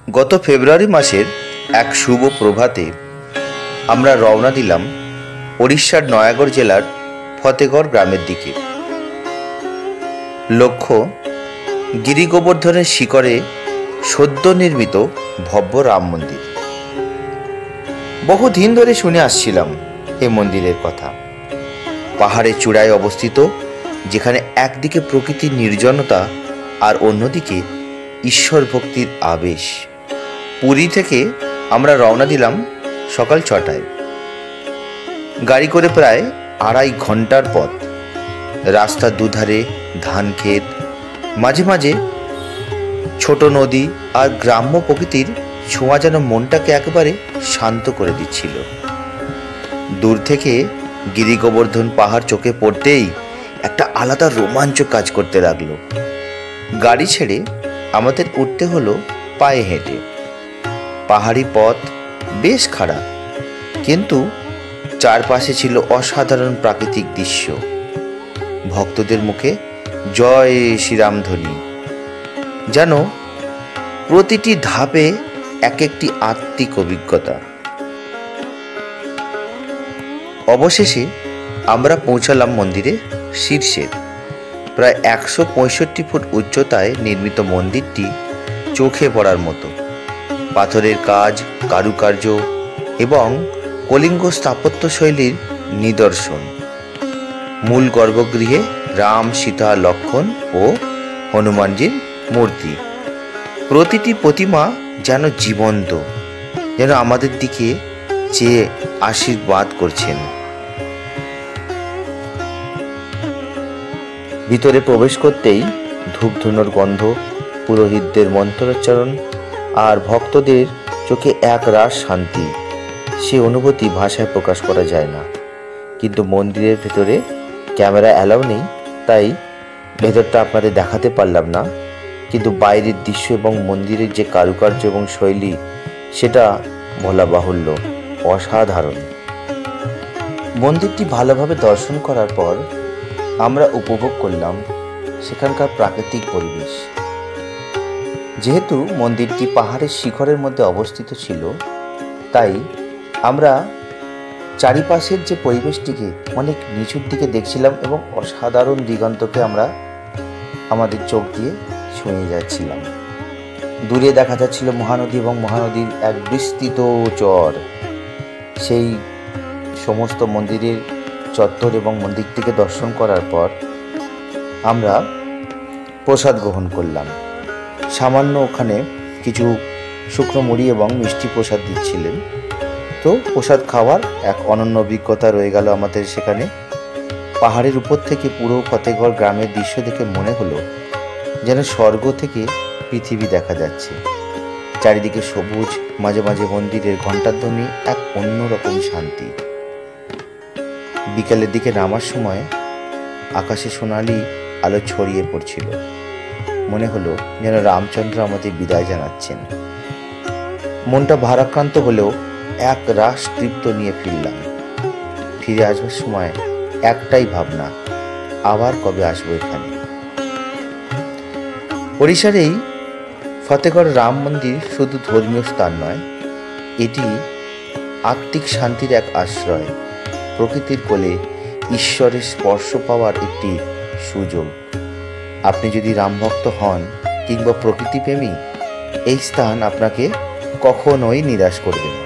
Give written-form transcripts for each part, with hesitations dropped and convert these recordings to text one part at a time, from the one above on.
গত ফেব্রুয়ারি মাসের এক শুভ প্রভাতে আমরা রওনা দিলাম ওড়িশার নয়াগড় জেলার ফতেগড় গ্রামের দিকে। লক্ষ্য গিরি গোবর্ধনের শিখরে সদ্য নির্মিত ভব্য রাম মন্দির। বহুদিন ধরে শুনে আসছিলাম এই মন্দিরের কথা। পাহাড়ের চূড়ায় অবস্থিত, যেখানে একদিকে প্রকৃতির নির্জনতা আর অন্যদিকে ঈশ্বর ভক্তির আবেশ। পুরী থেকে আমরা রওনা দিলাম সকাল 6টায়। গাড়ি করে প্রায় 2.5 ঘন্টার পথ। রাস্তার দুধারে ধান ক্ষেত, মাঝে মাঝে ছোট নদী আর গ্রাম্য প্রকৃতির ছোঁয়া যেন মনটাকে একেবারে শান্ত করে দিচ্ছিল। দূর থেকে গিরি গোবর্ধন পাহাড় চোখে পড়তেই একটা আলাদা রোমাঞ্চ কাজ করতে লাগলো। গাড়ি ছেড়ে আমাদের উঠতে হলো পায়ে হেঁটে। পাহাড়ি পথ বেশ খারাপ, কিন্তু চারপাশে ছিল অসাধারণ প্রাকৃতিক দৃশ্য। ভক্তদের মুখে জয় শ্রীরাম ধ্বনি, যেন প্রতিটি ধাপে এক একটি আত্মিক অভিজ্ঞতা। অবশেষে আমরা পৌঁছালাম মন্দিরে শীর্ষে। প্রায় 165 ফুট উচ্চতায় নির্মিত মন্দিরটি চোখে পড়ার মতো। পাথরের কাজ, কারুকার্য এবং কলিঙ্গ স্থাপত্য শৈলীর নিদর্শন। মূল গর্ভগৃহে রাম, সীতা, লক্ষ্মণ ও হনুমানজির মূর্তি। প্রতিটি প্রতিমা যেন জীবন্ত, যেন আমাদের দিকে চেয়ে আশীর্বাদ করছেন। ভিতরে প্রবেশ করতেই ধূপধুনোর গন্ধ, পুরোহিতদের মন্ত্রোচ্চারণ আর ভক্তদের চোখে এক রাস শান্তি। সে অনুভূতি ভাষায় প্রকাশ করা যায় না। কিন্তু মন্দিরের ভেতরে ক্যামেরা অ্যালাউ নেই, তাই ভেতরটা আপনাদের দেখাতে পারলাম না। কিন্তু বাইরের দৃশ্য এবং মন্দিরের যে কারুকার্য এবং শৈলী, সেটা বলা বাহুল্য, অসাধারণ। মন্দিরটি ভালোভাবে দর্শন করার পর আমরা উপভোগ করলাম সেখানকার প্রাকৃতিক পরিবেশ। যেহেতু মন্দিরটি পাহাড়ের শিখরের মধ্যে অবস্থিত ছিল, তাই আমরা চারিপাশের যে পরিবেশটিকে অনেক নিচুর দিকে দেখছিলাম এবং অসাধারণ দিগন্তকে আমরা আমাদের চোখ দিয়ে ছুঁয়ে যাচ্ছিলাম। দূরে দেখা যাচ্ছিল মহানদী এবং মহানদীর এক বিস্তৃত চর। সেই সমস্ত মন্দিরের চত্বর এবং মন্দিরটিকে দর্শন করার পর আমরা প্রসাদ গ্রহণ করলাম। সামান্য ওখানে কিছু শুকনো মুড়ি এবং মিষ্টি প্রসাদ দিচ্ছিলেন। তো প্রসাদ খাওয়ার এক অনন্য অভিজ্ঞতা রয়ে গেল আমাদের সেখানে। পাহাড়ের উপর থেকে পুরো ফতেগড় গ্রামের দৃশ্য দেখে মনে হলো যেন স্বর্গ থেকে পৃথিবী দেখা যাচ্ছে। চারিদিকে সবুজ, মাঝে মাঝে মন্দিরের ঘণ্টার ধ্বনি, এক অন্যরকম শান্তি। বিকেলের দিকে নামার সময় আকাশে সোনালি আলো ছড়িয়ে পড়ছিল। মনে হলো যেন রামচন্দ্র আমাদের বিদায় জানাচ্ছেন। মনটা ভারাক্রান্ত হলেও এক রাস তৃপ্ত নিয়ে ফিরলাম। ফিরে আসবার সময় একটাই ভাবনা, আবার কবে আসবো এখানে। ওড়িশার এই ফতেগড় রাম মন্দির শুধু ধর্মীয় স্থান নয়, এটি আত্মিক শান্তির এক আশ্রয়, প্রকৃতির কোলে ঈশ্বরের স্পর্শ পাওয়ার একটি সুযোগ। আপনি যদি রামভক্ত হন কিংবা প্রকৃতিপ্রেমী, এই স্থান আপনাকে কখনোই নিরাশ করবে না।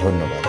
ধন্যবাদ।